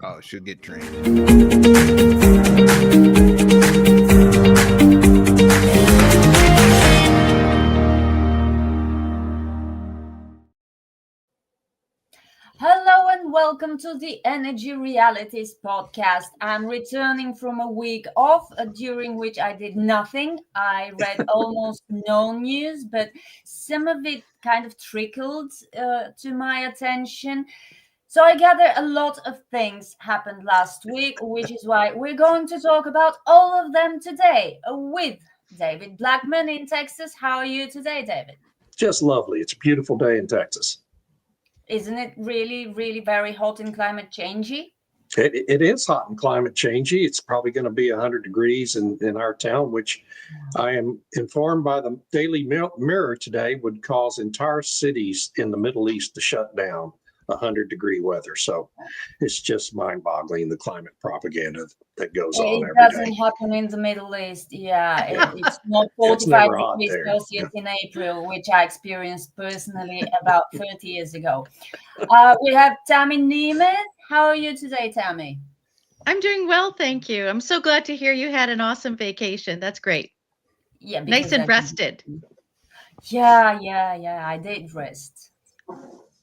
Oh, she'll get trained. Hello and welcome to the Energy Realities podcast. I'm returning from a week off during which I did nothing. I read almost no news, but some of it kind of trickled to my attention. So I gather a lot of things happened last week, which is why we're going to talk about all of them today with David Blackmon in Texas. How are you today, David? Just lovely. It's a beautiful day in Texas. Isn't it really, really very hot and climate changey? It is hot and climate changey. It's probably going to be 100 degrees in our town, which I am informed by the Daily Mirror today would cause entire cities in the Middle East to shut down. 100-degree weather. So it's just mind-boggling, the climate propaganda that goes on every day. It doesn't happen in the Middle East. Yeah, it's not 45 degrees Celsius in April, which I experienced personally about 30 years ago. We have Tammy Nemeth. How are you today, Tammy? I'm doing well, thank you. I'm so glad to hear you had an awesome vacation. That's great. Yeah, nice and rested. Yeah, I did rest.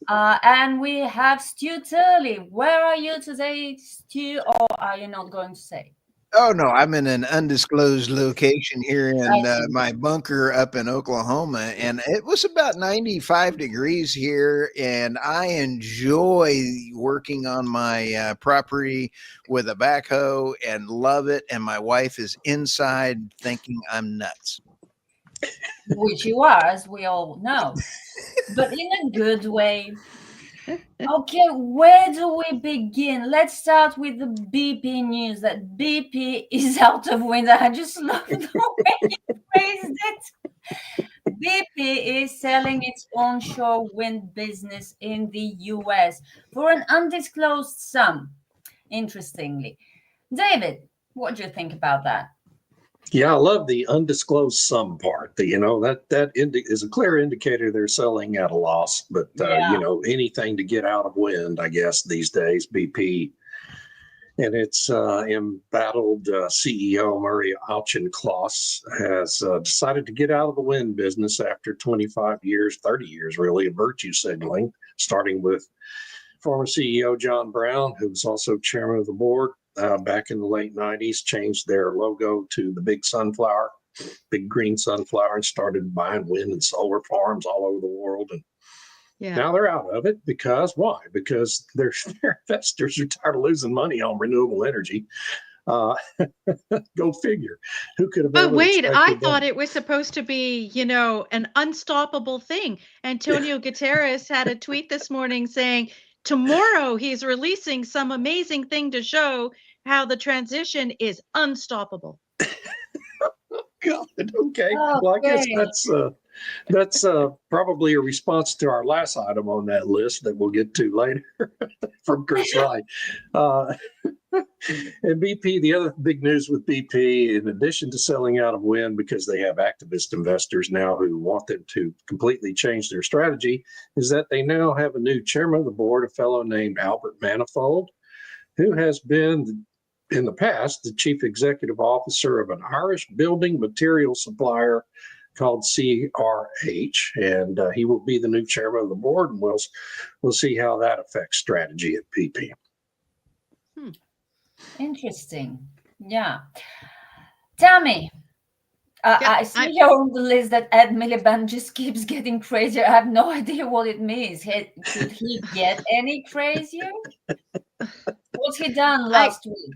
And we have Stu Turley. Where are you today, Stu, or are you not going to say? Oh, no, I'm in an undisclosed location here in my bunker up in Oklahoma, and it was about 95 degrees here, and I enjoy working on my property with a backhoe and love it, and my wife is inside thinking I'm nuts. Which you are, as we all know, but in a good way. Okay, where do we begin? Let's start with the BP news that BP is out of wind. I just love the way you phrased it. BP is selling its onshore wind business in the US for an undisclosed sum, interestingly. David, what do you think about that? Yeah, I love the undisclosed sum part. That is a clear indicator they're selling at a loss. But anything to get out of wind, I guess these days, BP and its embattled CEO Murray Auchincloss has decided to get out of the wind business after 25 years, 30 years really, of virtue signaling, starting with former CEO John Brown, who was also chairman of the board. Back in the late 90s, changed their logo to the big green sunflower, and started buying wind and solar farms all over the world. And now they're out of it because why? Because their investors are tired of losing money on renewable energy. Go figure. Who could have? But wait, I thought it was supposed to be, an unstoppable thing. Antonio Guterres had a tweet this morning saying, tomorrow he's releasing some amazing thing to show how the transition is unstoppable. God, okay. Well, I guess that's probably a response to our last item on that list that we'll get to later from Chris Wright. And BP, the other big news with BP, in addition to selling out of wind because they have activist investors now who want them to completely change their strategy, is that they now have a new chairman of the board, a fellow named Albert Manifold, who has been in the past the chief executive officer of an Irish building material supplier called CRH, and he will be the new chairman of the board, and we'll see how that affects strategy at BP. Interesting. Yeah. Tammy, I see here on the list that Ed Miliband just keeps getting crazier. I have no idea what it means. Could he get any crazier? What's he done last week?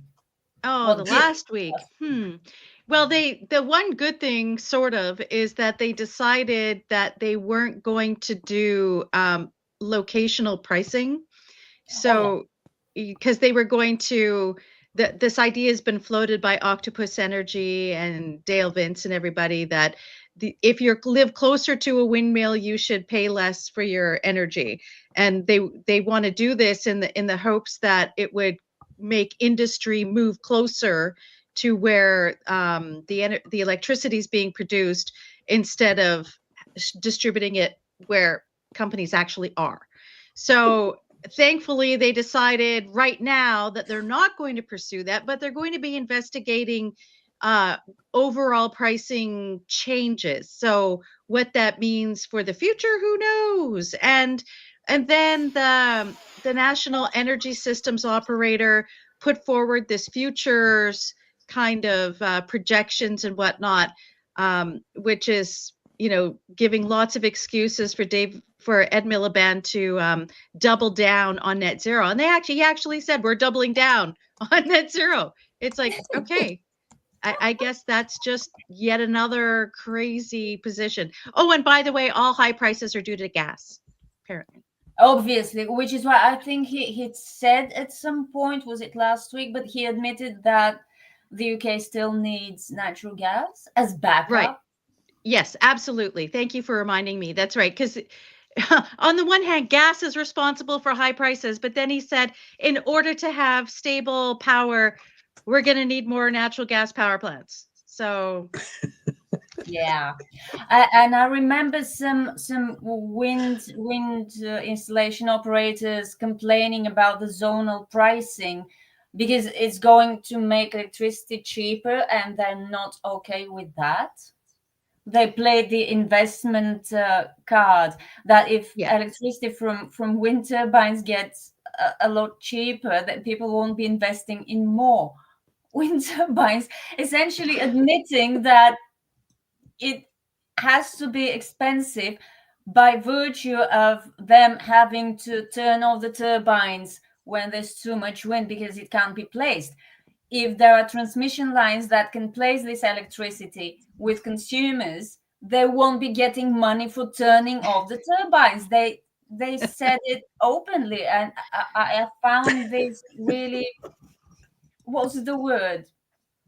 Last week. Well, the one good thing sort of is that they decided that they weren't going to do locational pricing. So because they were going to, this idea has been floated by Octopus Energy and Dale Vince and everybody that if you live closer to a windmill, you should pay less for your energy. And they want to do this in the hopes that it would make industry move closer to where the electricity is being produced instead of distributing it where companies actually are. So thankfully, they decided right now that they're not going to pursue that, but they're going to be investigating overall pricing changes. So what that means for the future, who knows? And then the National Energy Systems Operator put forward this futures kind of projections and whatnot, which is, giving lots of excuses for Ed Miliband to double down on net zero. And he actually said, we're doubling down on net zero. It's like, okay, I guess that's just yet another crazy position. Oh, and by the way, all high prices are due to gas, apparently. Obviously, which is why I think he said at some point, was it last week, but he admitted that the UK still needs natural gas as backup. Right. Yes, absolutely. Thank you for reminding me. That's right. Because on the one hand, gas is responsible for high prices, but then he said, in order to have stable power, we're going to need more natural gas power plants. So, yeah, and I remember some wind installation operators complaining about the zonal pricing because it's going to make electricity cheaper, and they're not okay with that. They play the investment card that if electricity from wind turbines gets a lot cheaper, that people won't be investing in more wind turbines, essentially admitting that it has to be expensive by virtue of them having to turn off the turbines when there's too much wind because it can't be placed. If there are transmission lines that can place this electricity with consumers, they won't be getting money for turning off the turbines. They said it openly, and I found this really, what's the word?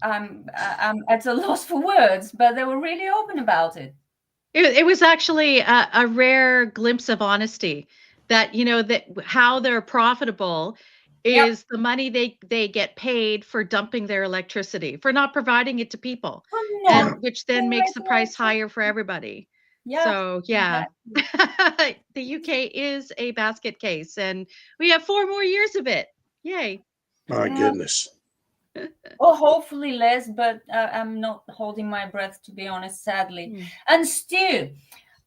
I'm at a loss for words, but they were really open about it. It was actually a rare glimpse of honesty that, that how they're profitable is the money they get paid for dumping their electricity, for not providing it to people, and which then makes the price higher for everybody. Yeah. So exactly. The UK is a basket case, and we have 4 more years of it. Yay. My goodness. Or hopefully less, but I'm not holding my breath, to be honest, sadly. And Stu,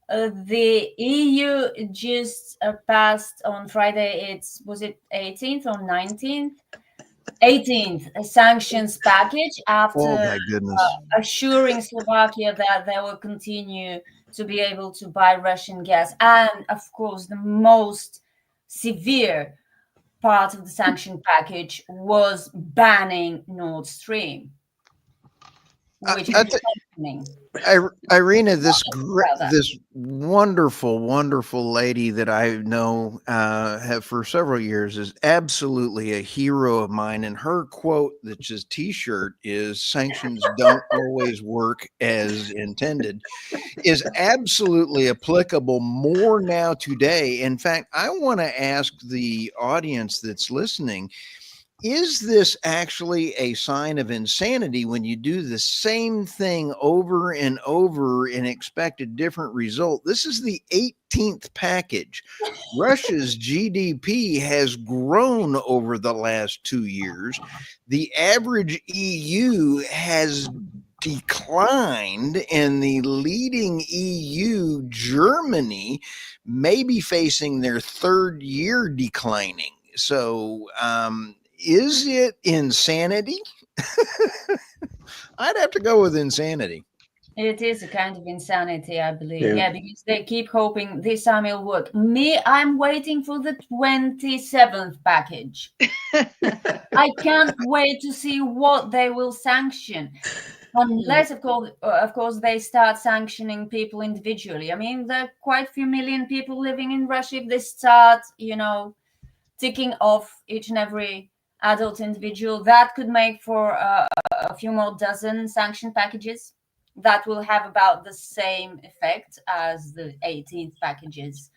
the EU just passed on Friday, was it 18th or 19th? 18th, a sanctions package after assuring Slovakia that they will continue to be able to buy Russian gas. And of course, the most severe part of the sanction package was banning Nord Stream, which is happening. Irina, this wonderful lady that I know have for several years is absolutely a hero of mine. And her quote, that's his T-shirt, is "Sanctions don't always work as intended," is absolutely applicable more now today. In fact, I want to ask the audience that's listening, is this actually a sign of insanity when you do the same thing over and over and expect a different result? This is the 18th package. Russia's GDP has grown over the last 2 years. The average EU has declined, and the leading EU, Germany, may be facing their 3rd year declining. So, is it insanity? I'd have to go with insanity. It is a kind of insanity, I believe. Yeah, because they keep hoping this time it'll work. I'm waiting for the 27th package. I can't wait to see what they will sanction. Unless, of course, they start sanctioning people individually. I mean, there are quite a few million people living in Russia. If they start, ticking off each and every adult individual, that could make for a few more dozen sanction packages that will have about the same effect as the 18th packages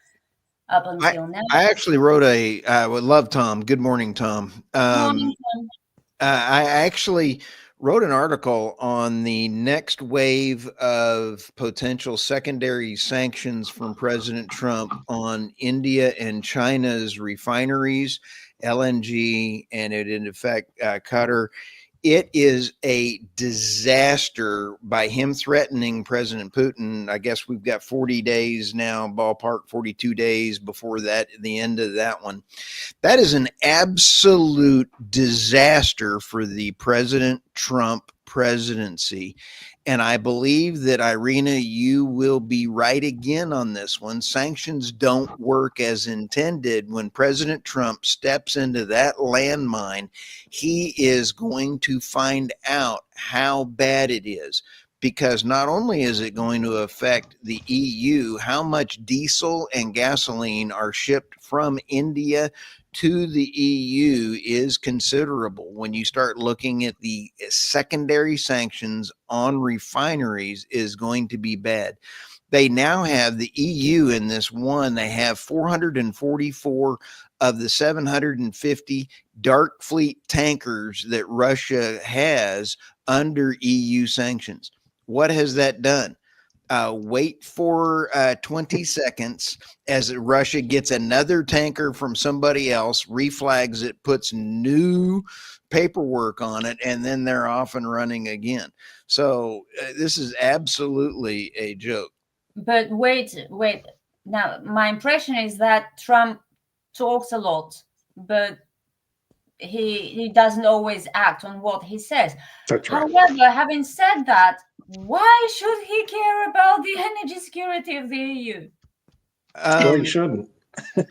up until now. I actually wrote I would love Tom. Good morning, Tom. Good morning, Tom. I actually wrote an article on the next wave of potential secondary sanctions from President Trump on India and China's refineries, LNG, and it in effect Qatar. It is a disaster by him threatening President Putin. I guess we've got 40 days now, ballpark 42 days before that, the end of that one. That is an absolute disaster for the President Trump presidency. And I believe that, Irina, you will be right again on this one. Sanctions don't work as intended. When President Trump steps into that landmine, he is going to find out how bad it is. Because not only is it going to affect the EU, how much diesel and gasoline are shipped from India to the EU is considerable. When you start looking at the secondary sanctions on refineries is going to be bad. They now have the EU in this one. They have 444 of the 750 dark fleet tankers that Russia has under EU sanctions. What has that done? Wait for 20 seconds as Russia gets another tanker from somebody else, reflags it, puts new paperwork on it, and then they're off and running again. So this is absolutely a joke. But wait. Now, my impression is that Trump talks a lot, but he doesn't always act on what he says. That's right. However, having said that, why should he care about the energy security of the EU? Well, he shouldn't.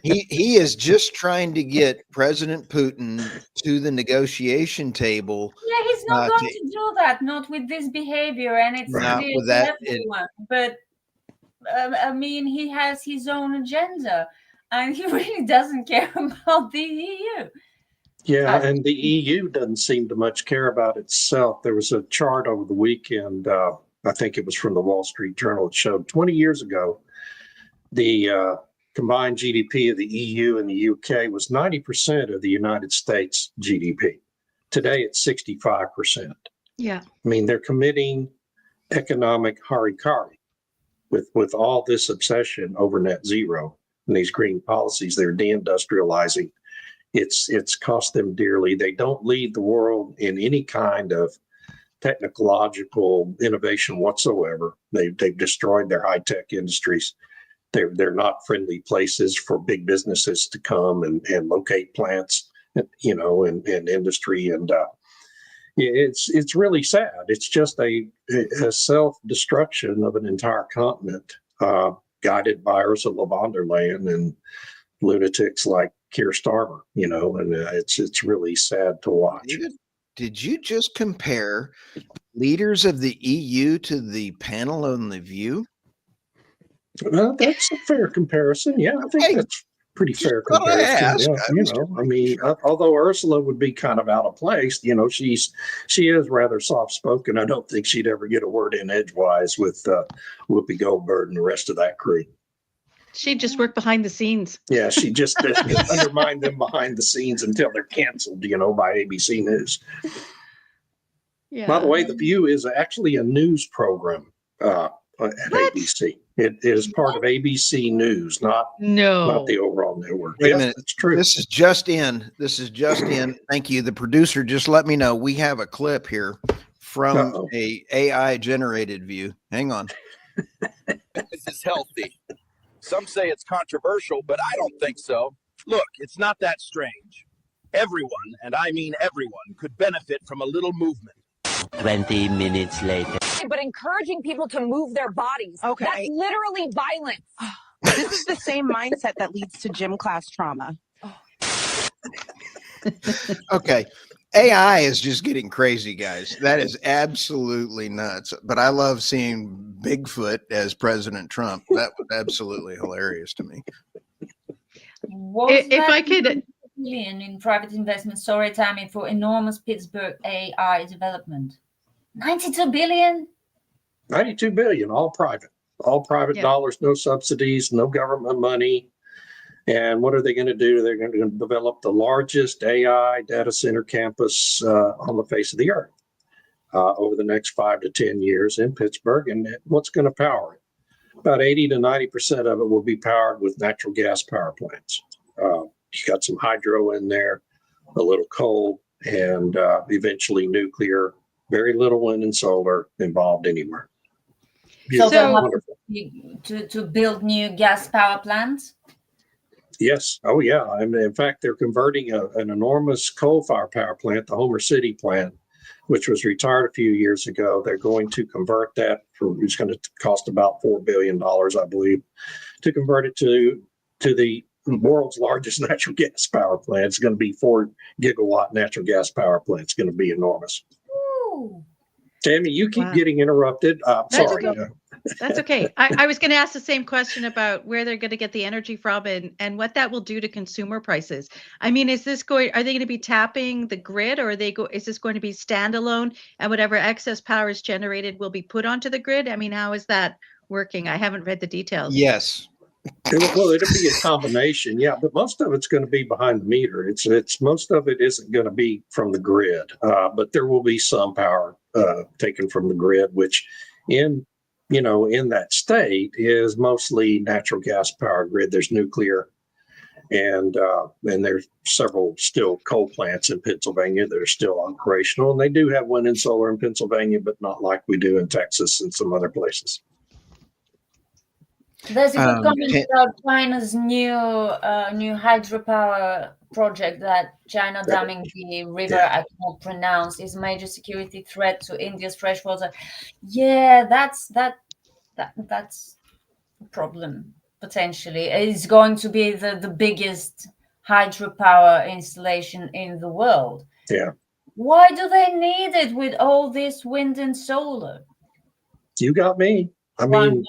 He is just trying to get President Putin to the negotiation table. Yeah, he's not going to do that, not with this behavior, and it's not clear with to that. everyone. But I mean, he has his own agenda, and he really doesn't care about the EU. Yeah, and the EU doesn't seem to much care about itself. There was a chart over the weekend, I think it was from the Wall Street Journal. It showed 20 years ago, the combined GDP of the EU and the UK was 90% of the United States GDP. Today, it's 65%. Yeah. I mean, they're committing economic harikari with all this obsession over net zero and these green policies. They're deindustrializing. It's cost them dearly. They don't lead the world in any kind of technological innovation whatsoever. They've destroyed their high-tech industries. They're not friendly places for big businesses to come and locate plants, and industry. And it's really sad. It's just a self-destruction of an entire continent, guided by Ursula von der Leyen and lunatics like Keir Starmer, and it's really sad to watch. Did you just compare leaders of the EU to the panel on The View? Well, that's a fair comparison. Yeah, I think that's pretty fair comparison. Although Ursula would be kind of out of place, she is rather soft spoken. I don't think she'd ever get a word in edgewise with Whoopi Goldberg and the rest of that crew. She'd just work behind the scenes. Yeah, she just undermined them behind the scenes until they're canceled, by ABC News. Yeah. By the way, The View is actually a news program at ABC. It is part of ABC News, not the overall network. Wait a minute. It's true. This is just in. Thank you. The producer just let me know. We have a clip here from a AI generated view. Hang on. This is healthy. Some say it's controversial, but I don't think so. Look, it's not that strange. Everyone, and I mean everyone, could benefit from a little movement. 20 minutes later. But encouraging people to move their bodies, that's literally violence. This is the same mindset that leads to gym class trauma. Okay. AI is just getting crazy, guys. That is absolutely nuts. But I love seeing Bigfoot as President Trump. That was absolutely hilarious to me. If I could... Billion in private investment, sorry, Tammy, for enormous Pittsburgh AI development. 92 billion? 92 billion, all private dollars, no subsidies, no government money. And what are they going to do? They're going to develop the largest AI data center campus on the face of the earth. over the next 5 to 10 years in Pittsburgh. And what's going to power it? About 80 to 90% of it will be powered with natural gas power plants. You got some hydro in there, a little coal, and eventually nuclear. Very little wind and solar involved anywhere. So they'll have Wonderful. to build new gas power plants? Yes. Oh, yeah. I mean, in fact, they're converting an enormous coal-fired power plant, the Homer City plant, which was retired a few years ago. They're going to convert that it's going to cost about $4 billion, I believe, to convert it to the world's largest natural gas power plant. It's going to be 4 gigawatt natural gas power plant. It's going to be enormous. Ooh. Tammy, you keep getting interrupted. Sorry. Okay. That's okay. I was going to ask the same question about where they're going to get the energy from and what that will do to consumer prices. I mean, are they going to be tapping the grid, or is this going to be standalone and whatever excess power is generated will be put onto the grid? I mean, how is that working? I haven't read the details. Yes. Well, it'll be a combination, yeah, but most of it's going to be behind the meter. It's most of it isn't going to be from the grid, but there will be some power taken from the grid, which in that state is mostly natural gas power grid. There's nuclear, and there's several still coal plants in Pennsylvania that are still operational, and they do have wind and solar in Pennsylvania, but not like we do in Texas and some other places. There's a good comment about China's new hydropower project that China damming the river I cannot pronounce is a major security threat to India's freshwater. Yeah, that's a problem potentially. It's going to be the biggest hydropower installation in the world. Yeah. Why do they need it with all this wind and solar? You got me. I mean,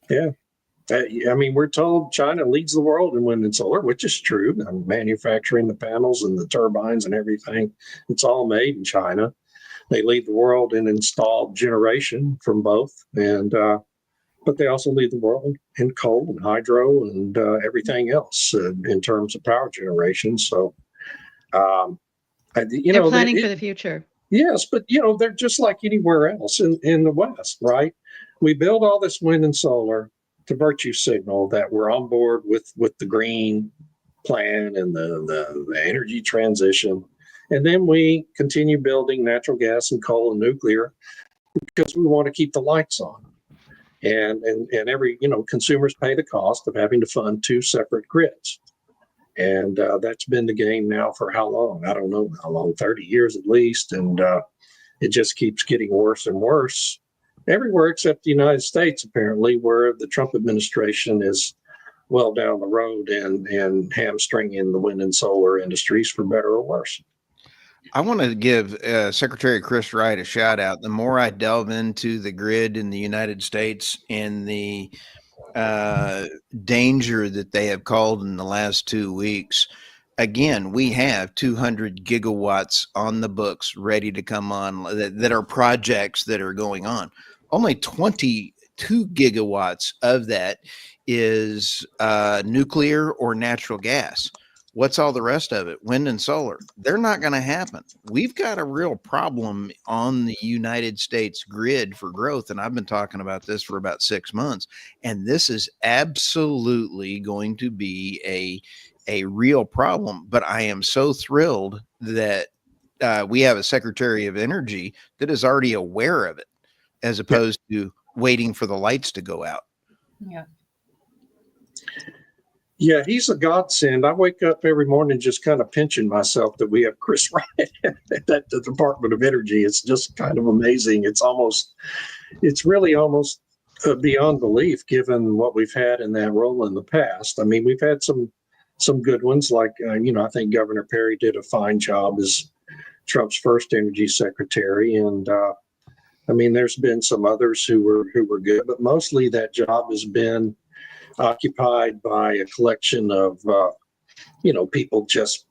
yeah. I mean, we're told China leads the world in wind and solar, which is true. I'm manufacturing the panels and the turbines and everything. It's all made in China. They lead the world in installed generation from both, but they also lead the world in coal and hydro and everything else in terms of power generation. So, they're planning for the future. Yes, but they're just like anywhere else in the West, right? We build all this wind and solar to virtue signal that we're on board with the green plan and the energy transition. And then we continue building natural gas and coal and nuclear because we want to keep the lights on. And every, consumers pay the cost of having to fund 2 separate grids. And that's been the game now for how long? I don't know how long, 30 years at least. And it just keeps getting worse and worse everywhere except the United States, apparently, where the Trump administration is well down the road and hamstringing the wind and solar industries for better or worse. I want to give Secretary Chris Wright a shout out. The more I delve into the grid in the United States and the danger that they have called in the last 2 weeks, again, we have 200 gigawatts on the books ready to come on that are projects that are going on. Only 22 gigawatts of that is nuclear or natural gas. What's all the rest of it? Wind and solar. They're not going to happen. We've got a real problem on the United States grid for growth. And I've been talking about this for about 6 months. And this is absolutely going to be a real problem. But I am so thrilled that we have a Secretary of Energy that is already aware of it, as opposed to waiting for the lights to go out. Yeah. Yeah, he's a godsend. I wake up every morning just kind of pinching myself that we have Chris Wright at the Department of Energy. It's just kind of amazing. It's really almost beyond belief given what we've had in that role in the past. I mean, we've had some good ones like, I think Governor Perry did a fine job as Trump's first energy secretary. And I mean, there's been some others who were good, but mostly that job has been occupied by a collection of, people just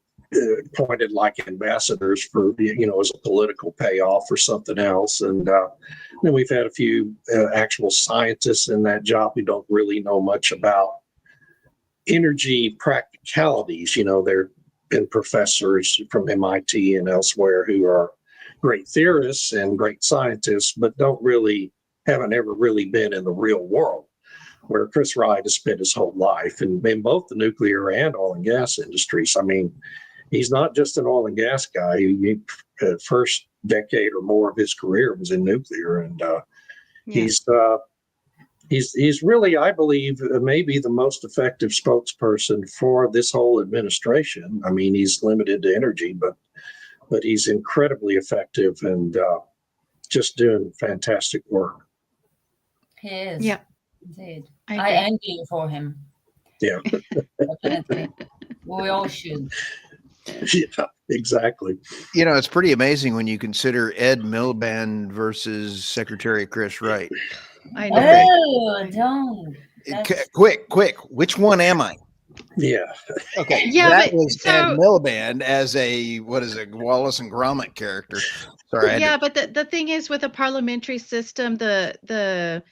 appointed like ambassadors for, as a political payoff or something else. And then we've had a few actual scientists in that job who don't really know much about energy practicalities. There have been professors from MIT and elsewhere who are great theorists and great scientists, but haven't ever really been in the real world, where Chris Wright has spent his whole life in both the nuclear and oil and gas industries. I mean, he's not just an oil and gas guy. First decade or more of his career was in nuclear, and he's really, I believe, maybe the most effective spokesperson for this whole administration. I mean, he's limited to energy, but he's incredibly effective and just doing fantastic work. He is. Yeah. Indeed. I envy you for him. Yeah. Definitely. We all should. Yeah, exactly. You know, it's pretty amazing when you consider Ed Miliband versus Secretary Chris Wright. I know. Okay. Oh, don't. Quick. Which one am I? Yeah. Okay. Yeah, that but was Ed Miliband as a Wallace and Gromit character. Sorry. Yeah, but the thing is, with a parliamentary system, the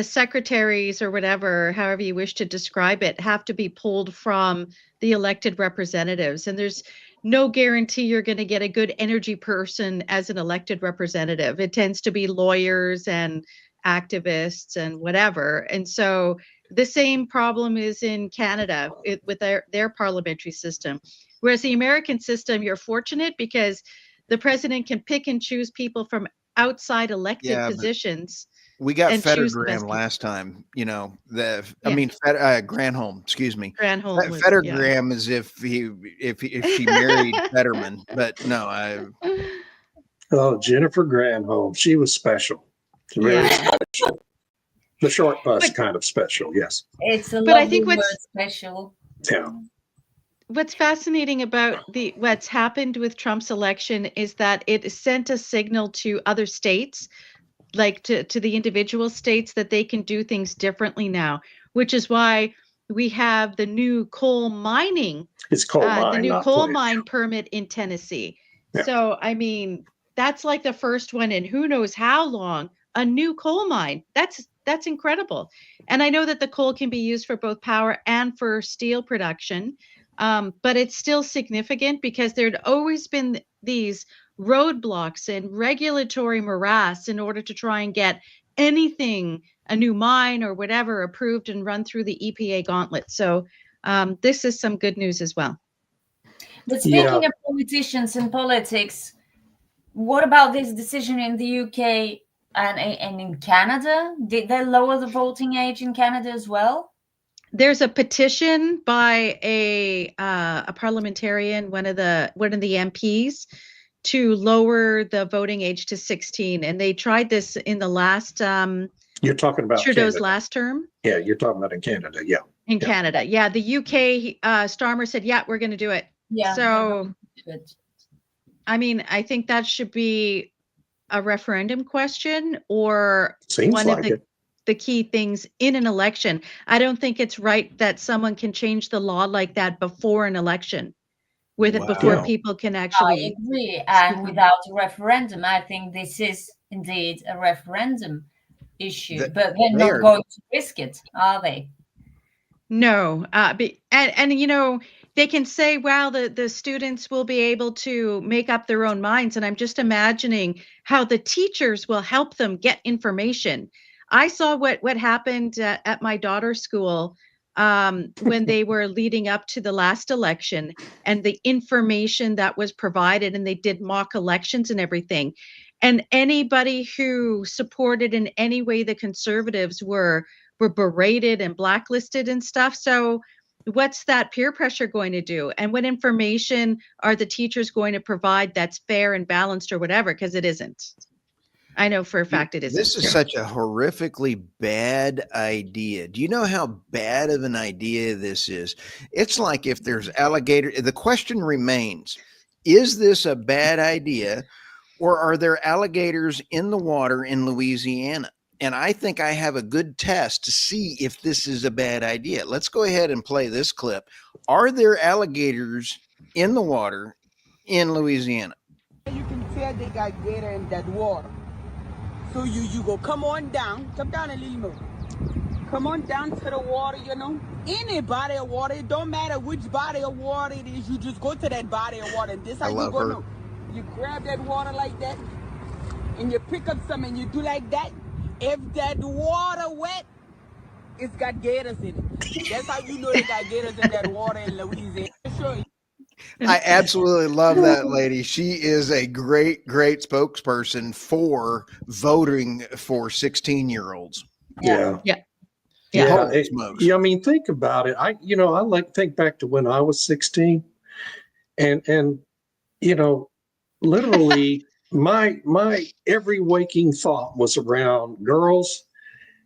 secretaries or whatever, however you wish to describe it, have to be pulled from the elected representatives, and there's no guarantee you're going to get a good energy person as an elected representative. It tends to be lawyers and activists and whatever. And so the same problem is in Canada with their parliamentary system. Whereas the American system, you're fortunate because the president can pick and choose people from outside elected positions. We got Fettergram last time, you know. Granholm, excuse me. Granholm. Fettergram is if she married Fetterman, but no, Jennifer Granholm, she was special. Very special. The short bus kind of special, yes. It's a lovely word, special. Yeah. What's fascinating about what's happened with Trump's election is that it sent a signal to other states, like to the individual states, that they can do things differently now, which is why we have the new coal mining. It's coal mine, the new coal mine permit in Tennessee. Yeah. So, I mean, that's like the first one in who knows how long, a new coal mine. That's incredible. And I know that the coal can be used for both power and for steel production. But it's still significant because there'd always been these roadblocks and regulatory morass in order to try and get anything, a new mine or whatever, approved and run through the EPA gauntlet. So this is some good news as well. But speaking of politicians and politics, what about this decision in the UK and in Canada? Did they lower the voting age in Canada as well? There's a petition by a parliamentarian, one of the MPs, to lower the voting age to 16, and they tried this in the last. You're talking about Trudeau's Canada. Last term. Yeah, you're talking about in Canada. Yeah. In Canada, yeah. The UK Starmer said, "Yeah, we're going to do it." Yeah. So, I mean, I think that should be a referendum question or one of the key things in an election. I don't think it's right that someone can change the law like that before an election, before people can actually. I agree. And without a referendum, I think this is indeed a referendum issue. But they're not going to risk it, are they? No. And you know, they can say, well, the students will be able to make up their own minds. And I'm just imagining how the teachers will help them get information. I saw what happened at my daughter's school when they were leading up to the last election, and the information that was provided, and they did mock elections and everything. And anybody who supported in any way the Conservatives were berated and blacklisted and stuff. So what's that peer pressure going to do? And what information are the teachers going to provide that's fair and balanced or whatever? Because it isn't. I know for a fact it isn't. This is such a horrifically bad idea. Do you know how bad of an idea this is? It's like if there's alligator. The question remains, is this a bad idea, or are there alligators in the water in Louisiana? And I think I have a good test to see if this is a bad idea. Let's go ahead and play this clip. Are there alligators in the water in Louisiana? You can tell they got gator in that water. So you go come down a little more. Come on down to the water, you know. Any body of water, it don't matter which body of water it is, you just go to that body of water. And this how you go know. You grab that water like that, and you pick up some and you do like that. If that water wet, it's got gators in it. That's how you know they got gators in that water in Louisiana. Sure. I absolutely love that lady. She is a great spokesperson for voting for 16-year-olds. Yeah. Yeah. Holy smokes. Yeah. I mean, think about it. I think back to when I was 16 and, literally my every waking thought was around girls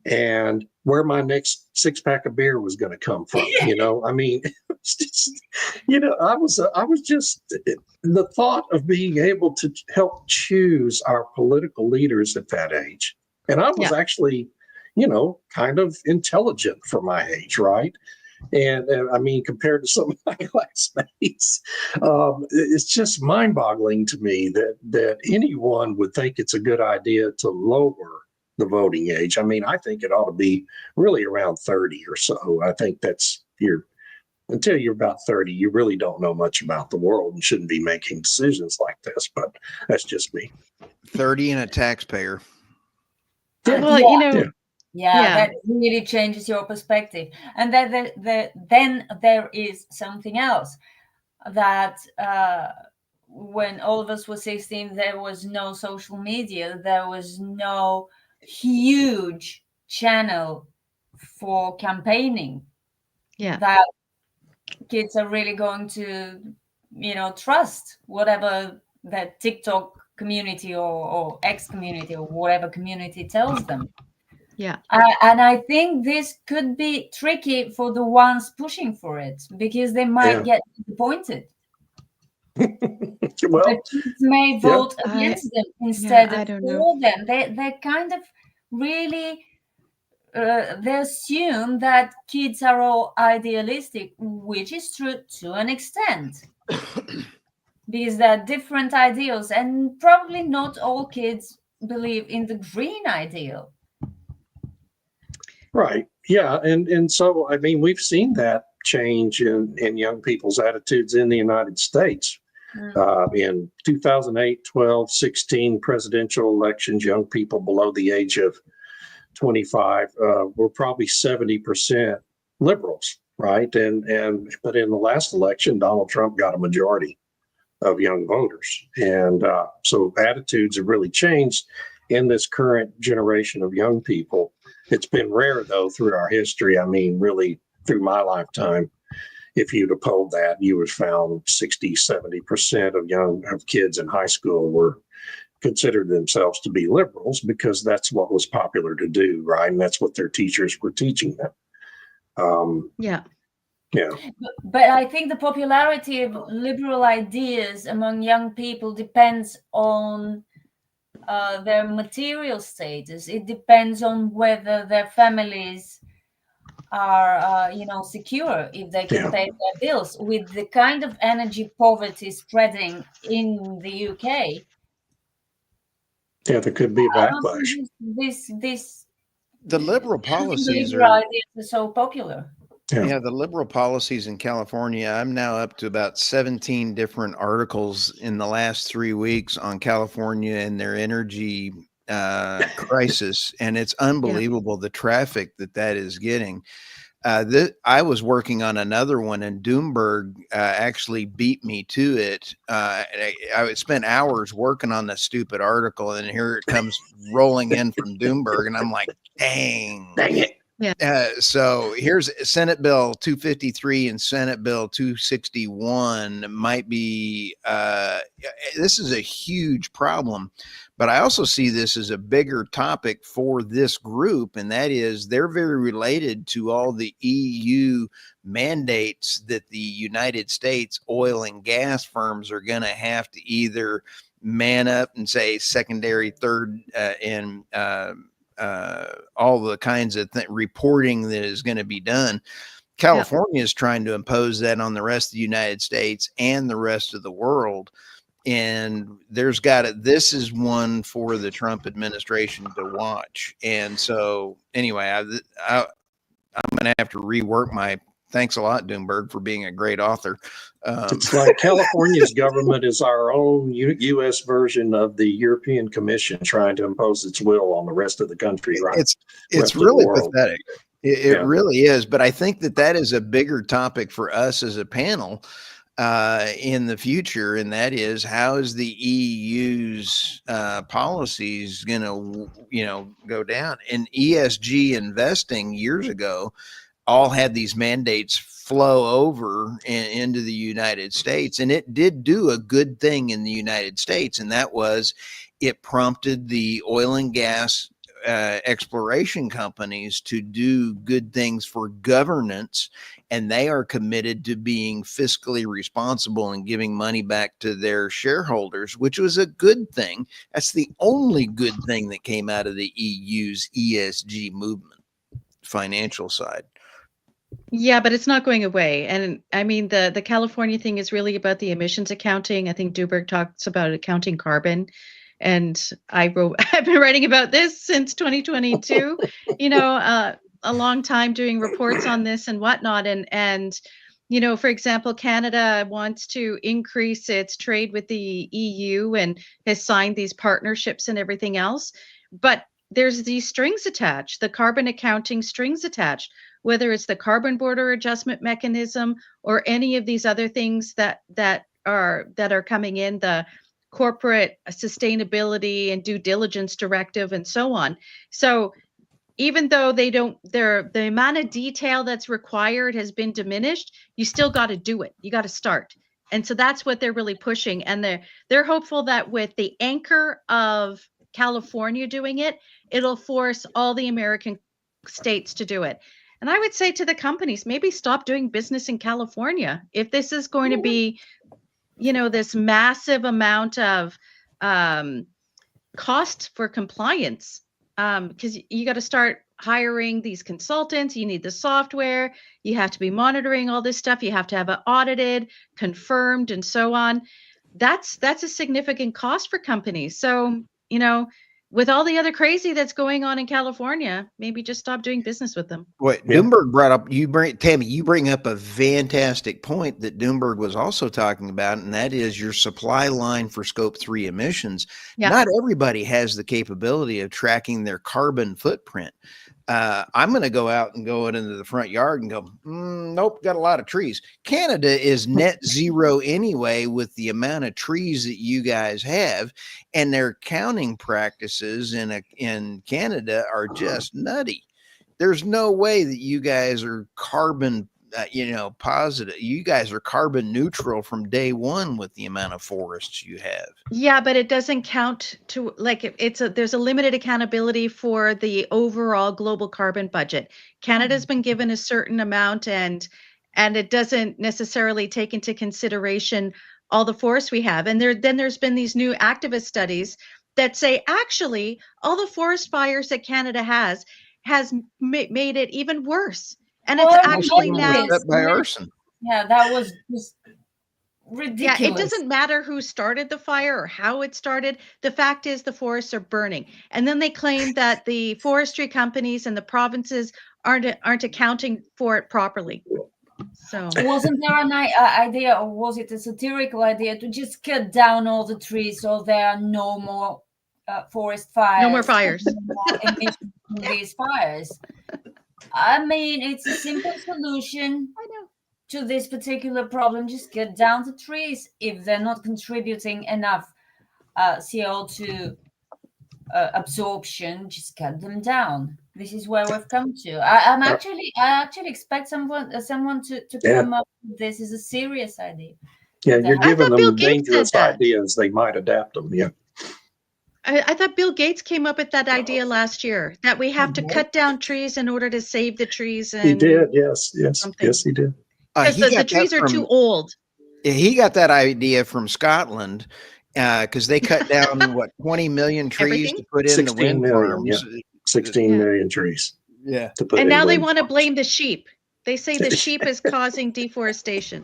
and where my next 6-pack of beer was going to come from. I mean, it's just, I was just the thought of being able to help choose our political leaders at that age. And I was actually, kind of intelligent for my age, right? And I mean, compared to some of my classmates, it's just mind-boggling to me that anyone would think it's a good idea to lower the voting age. I mean, I think it ought to be really around 30 or so. I think that's until you're about 30, you really don't know much about the world and shouldn't be making decisions like this. But that's just me. 30 and a taxpayer. Well, that really changes your perspective. And then there is something else that when all of us were 16, there was no social media. There was no huge channel for campaigning. Yeah. That kids are really going to, trust whatever that TikTok community or X community or whatever community tells them. Yeah. And I think this could be tricky for the ones pushing for it because they might get disappointed. The kids may vote against them instead of for them. They kind of really they assume that kids are all idealistic, which is true to an extent. Because there are different ideals, and probably not all kids believe in the green ideal. Right. Yeah. And so, I mean, we've seen that change in young people's attitudes in the United States. In 2008, 12, 16 presidential elections, young people below the age of 25 were probably 70% liberals, right? But in the last election, Donald Trump got a majority of young voters. And so attitudes have really changed in this current generation of young people. It's been rare, though, through our history. I mean, really, through my lifetime, if you'd have polled that, you would have found 60, 70% of kids in high school were considered themselves to be liberals because that's what was popular to do, right? And that's what their teachers were teaching them. Yeah. But I think the popularity of liberal ideas among young people depends on their material status. It depends on whether their families are, secure, if they can pay their bills. With the kind of energy poverty spreading in the UK, there could be a backlash. The liberal policies are so popular. Yeah, the liberal policies in California, I'm now up to about 17 different articles in the last 3 weeks on California and their energy crisis. And it's unbelievable the traffic that is getting. I was working on another one, and Doomberg actually beat me to it. I spent hours working on this stupid article, and here it comes rolling in from Doomberg, and I'm like, dang it. Yeah. So here's Senate Bill 253 and Senate Bill 261 might be, this is a huge problem, but I also see this as a bigger topic for this group. And that is they're very related to all the EU mandates that the United States oil and gas firms are going to have to either man up and say secondary, third, and, all the kinds of reporting that is going to be done. California is trying to impose that on the rest of the United States and the rest of the world. And this is one for the Trump administration to watch. And so anyway, I'm going to have to rework my Thanks a lot, Doomberg, for being a great author. It's like California's government is our own U.S. version of the European Commission trying to impose its will on the rest of the country. Right? It's really pathetic. It really is. But I think that is a bigger topic for us as a panel in the future, and that is, how is the EU's policies going to go down? In ESG investing years ago, all had these mandates flow over into the United States, and it did do a good thing in the United States, and that was it prompted the oil and gas exploration companies to do good things for governance, and they are committed to being fiscally responsible and giving money back to their shareholders, which was a good thing. That's the only good thing that came out of the EU's ESG movement, financial side. Yeah, but it's not going away. And I mean, the California thing is really about the emissions accounting. I think Doomberg talks about accounting carbon. And I've been writing about this since 2022, a long time doing reports on this and whatnot. And for example, Canada wants to increase its trade with the EU and has signed these partnerships and everything else. But there's these strings attached, the carbon accounting strings attached, whether it's the carbon border adjustment mechanism or any of these other things that are coming in, the corporate sustainability and due diligence directive and so on. So even though the amount of detail that's required has been diminished, you still got to do it. You got to start. And so that's what they're really pushing. And they're hopeful that with the anchor of California doing it, it'll force all the American states to do it. And I would say to the companies, maybe stop doing business in California. If this is going to be this massive amount of cost for compliance, because you got to start hiring these consultants. You need the software. You have to be monitoring all this stuff. You have to have it audited, confirmed, and so on. That's a significant cost for companies. So, with all the other crazy that's going on in California, maybe just stop doing business with them. What Doomberg brought up, Tammy, you bring up a fantastic point that Doomberg was also talking about, and that is your supply line for Scope 3 emissions. Yeah. Not everybody has the capability of tracking their carbon footprint. I'm going to go out and go into the front yard and go, nope, got a lot of trees. Canada is net zero anyway with the amount of trees that you guys have, and their counting practices in Canada are just nutty. There's no way that you guys are carbon positive. You guys are carbon neutral from day one with the amount of forests you have. Yeah, but it doesn't count to there's a limited accountability for the overall global carbon budget. Canada's been given a certain amount and it doesn't necessarily take into consideration all the forests we have. And there's been these new activist studies that say actually all the forest fires that Canada has made it even worse. And it's actually now by arson. Yeah, that was just ridiculous. Yeah, it doesn't matter who started the fire or how it started. The fact is the forests are burning. And then they claim that the forestry companies and the provinces aren't accounting for it properly. So wasn't there an idea, or was it a satirical idea, to just cut down all the trees so there are no more forest fires? No more fires. Emissions from these fires. I mean, it's a simple solution to this particular problem. Just cut down the trees. If they're not contributing enough CO2 absorption, just cut them down. This is where we've come to. I actually expect someone to come up with this as a serious idea. Yeah, you're giving them dangerous ideas. They might adapt them. Yeah. I thought Bill Gates came up with that idea last year, that we have to cut down trees in order to save the trees. And he did, yes, he did. Because the trees are too old. Yeah, he got that idea from Scotland because they cut down 20 million trees to put in the wind farms. Yeah. 16 million trees. Yeah. And now they want to blame the sheep. They say the sheep is causing deforestation.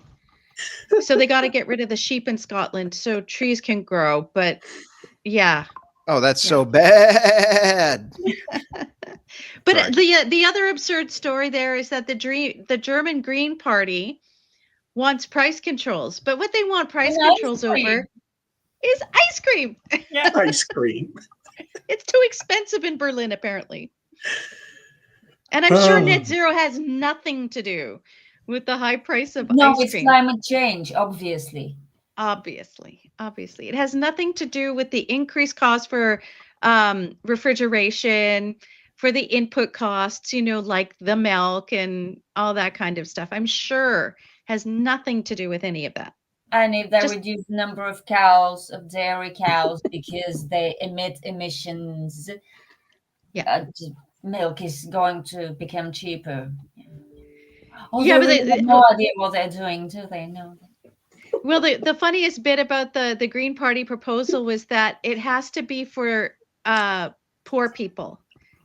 So they got to get rid of the sheep in Scotland so trees can grow. But yeah. Oh, that's so bad. But Sorry. the other absurd story there is that the German Green Party wants price controls, but what they want price controls over is ice cream. Yeah. Ice cream. It's too expensive in Berlin, apparently. And I'm sure net zero has nothing to do with the high price of ice cream. No, it's climate change, obviously. Obviously. It has nothing to do with the increased cost for refrigeration, for the input costs, like the milk and all that kind of stuff. I'm sure has nothing to do with any of that. And if they reduce the number of cows, of dairy cows, because they emit emissions, milk is going to become cheaper. Although they have no idea what they're doing, do they? No. Well, the funniest bit about the Green Party proposal was that it has to be for poor people.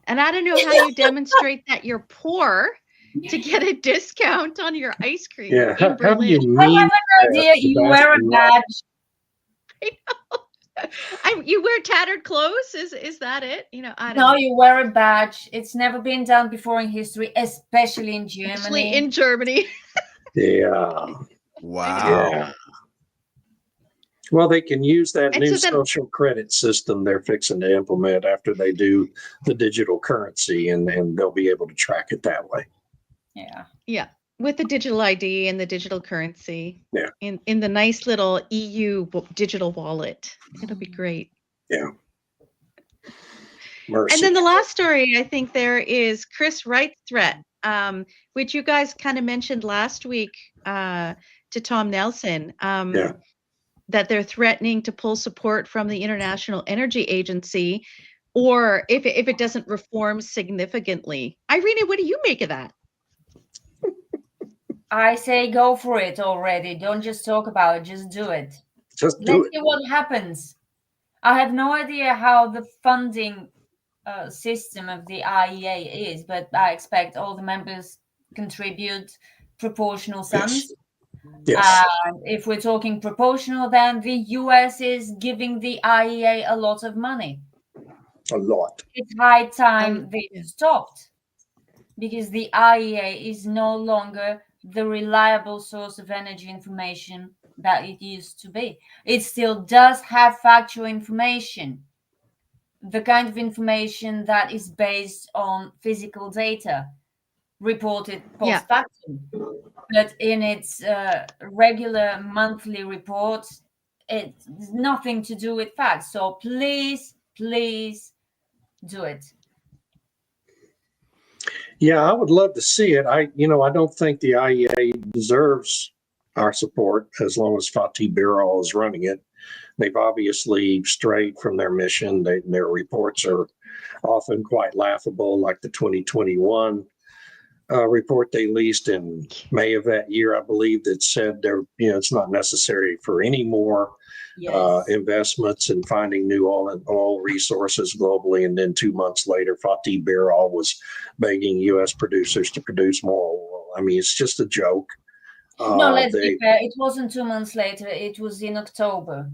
And I don't know how you demonstrate that you're poor to get a discount on your ice cream in Berlin. I have an idea. You wear a badge. I know. You wear tattered clothes? Is that it? I don't know. know. You wear a badge. It's never been done before in history, especially in Germany. Yeah. Wow. Yeah. Well, they can use that new social credit system they're fixing to implement after they do the digital currency, and they'll be able to track it that way. Yeah. With the digital ID and the digital currency. Yeah. In the nice little EU digital wallet. It'll be great. Yeah. Mercy. And then the last story, I think there is Chris Wright's threat, which you guys kind of mentioned last week to Tom Nelson. That they're threatening to pull support from the International Energy Agency, or if it doesn't reform significantly. Irina, what do you make of that? I say go for it already. Don't just talk about it, just do it. Let's see what happens. I have no idea how the funding system of the IEA is, but I expect all the members contribute proportional sums. Yes. If we're talking proportional, then the US is giving the IEA a lot of money. A lot. It's high time they stopped, because the IEA is no longer the reliable source of energy information that it used to be. It still does have factual information, the kind of information that is based on physical data reported post factum. But in its regular monthly reports, it's nothing to do with facts. So please do it. Yeah, I would love to see it. I don't think the IEA deserves our support as long as Fatih Birol is running it. They've obviously strayed from their mission. Their reports are often quite laughable, like the 2021 report they released in May of that year, I believe, that said it's not necessary for any more investments in finding new oil resources globally. And then 2 months later, Fatih Birol was begging U.S. producers to produce more oil. I mean, it's just a joke. No, let's be fair. It wasn't 2 months later. It was in October.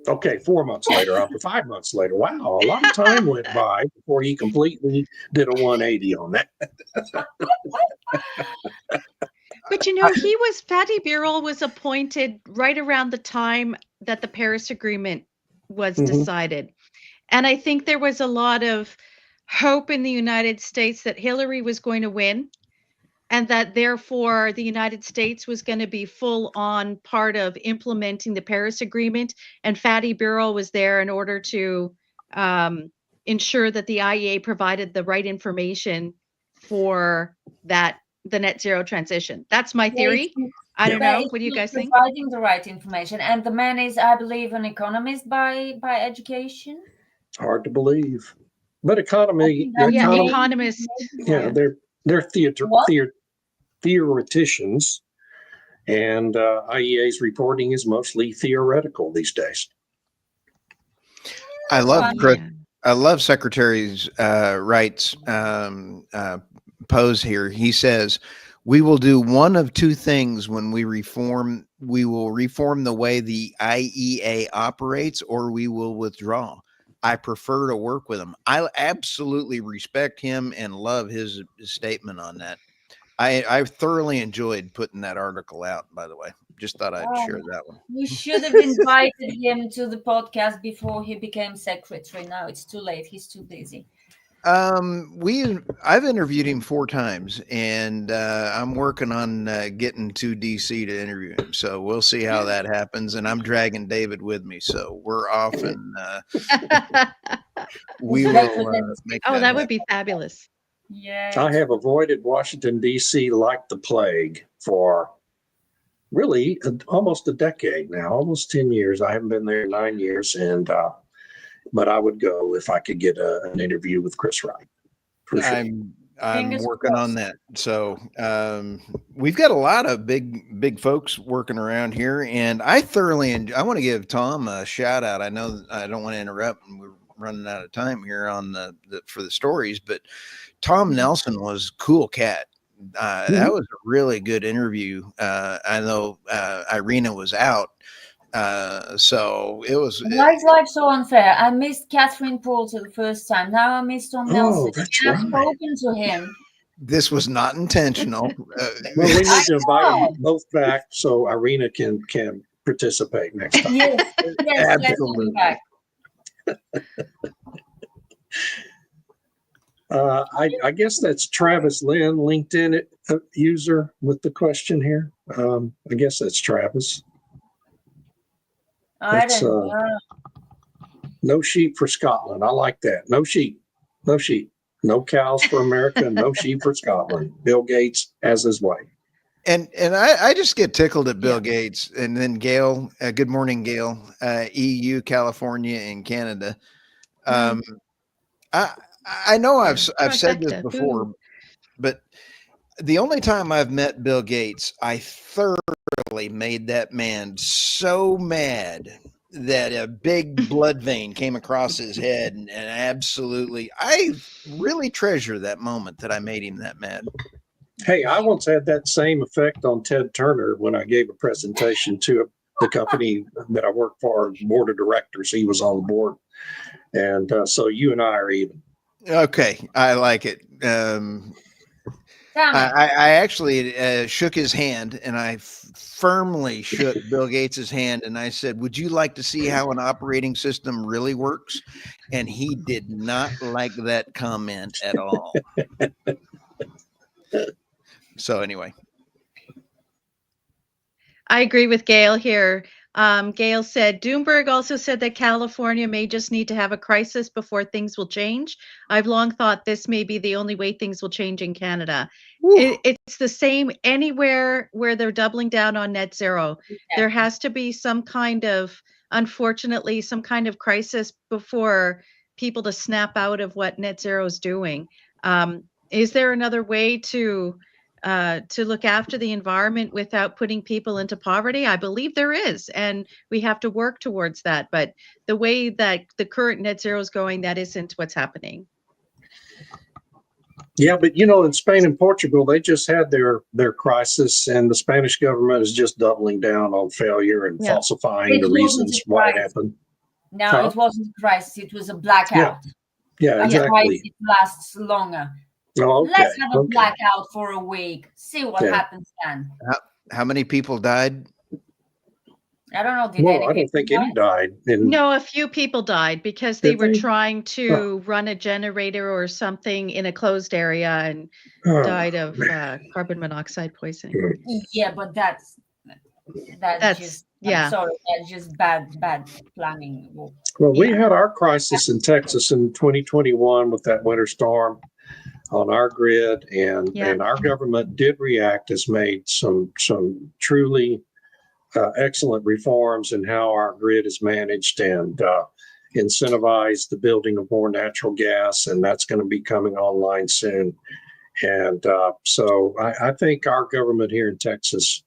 Okay, 4 months later, up to 5 months later. Wow, a lot of time went by before he completely did a 180 on that. But Fatih Birol was appointed right around the time that the Paris Agreement was decided. And I think there was a lot of hope in the United States that Hillary was going to win, and that therefore the United States was going to be full on part of implementing the Paris Agreement. And Fatih Birol was there in order to ensure that the IEA provided the right information for the net zero transition. That's my theory. I don't know. What do you guys think? Providing the right information. And the man is, I believe, an economist by education. Hard to believe. But economists. Yeah, they're theoreticians, and IEA's reporting is mostly theoretical these days. I love Secretary Wright's pose here. He says, "We will do one of two things when we reform. We will reform the way the IEA operates, or we will withdraw." I prefer to work with him. I absolutely respect him and love his statement on that. I thoroughly enjoyed putting that article out, by the way. Just thought I'd share that one. We should have invited him to the podcast before he became secretary. Now it's too late. He's too busy. I've interviewed him 4 times, and I'm working on getting to DC to interview him. So we'll see how that happens. And I'm dragging David with me, so we're off, and we will make. That would be fabulous. Yeah. I have avoided Washington D.C. like the plague for really almost a decade now, almost 10 years. I haven't been there 9 years, and but I would go if I could get an interview with Chris Wright. For sure. I'm working on that. So we've got a lot of big folks working around here, and I thoroughly enjoy. I want to give Tom a shout out. I know I don't want to interrupt, and we're running out of time here on for the stories, but Tom Nelson was cool cat. That was a really good interview. I know Irina was out. So it was. Why is life so unfair? I missed Catherine Porter the first time. Now I missed Tom Nelson. I've spoken to him. This was not intentional. Well, we need to invite you both back so Irina can participate next time. Yes, absolutely. I guess that's Travis Lynn, LinkedIn user with the question here. I guess that's Travis. I don't know. No sheep for Scotland. I like that. No sheep. No sheep. No cows for America. No sheep for Scotland. Bill Gates has his way. And I just get tickled at Bill Gates, and then Gail. Good morning, Gail. EU, California, and Canada. I know I've said this before, but the only time I've met Bill Gates, I thoroughly made that man so mad that a big blood vein came across his head, and absolutely, I really treasure that moment that I made him that mad. Hey, I once had that same effect on Ted Turner when I gave a presentation to the company that I work for, board of directors. He was on the board, and so you and I are even. Okay, I like it. I actually shook his hand, and I firmly shook Bill Gates's hand, and I said, "Would you like to see how an operating system really works?" And he did not like that comment at all. So anyway, I agree with Gail here. Gail said, Doomberg also said that California may just need to have a crisis before things will change. I've long thought this may be the only way things will change in Canada. It's the same anywhere where they're doubling down on net zero. Yeah. There has to be some kind of, unfortunately, some kind of crisis before people to snap out of what net zero is doing. Is there another way to look after the environment without putting people into poverty? I believe there is, and we have to work towards that. But the way that the current net zero is going, that isn't what's happening. Yeah, but in Spain and Portugal, they just had their crisis, and the Spanish government is just doubling down on failure and falsifying the reasons why it happened. No, it wasn't a crisis; it was a blackout. Yeah, exactly. It lasts longer. Oh, okay. Let's have a blackout for a week. See what happens then. How many people died? I don't know. I don't think any died. No, a few people died because they were trying to run a generator or something in a closed area and died of carbon monoxide poisoning. Yeah, but that's just sorry, that's just bad planning. Well, we had our crisis in Texas in 2021 with that winter storm on our grid, and our government did react, has made some truly excellent reforms in how our grid is managed, and incentivize the building of more natural gas, and that's going to be coming online soon. And so I think our government here in Texas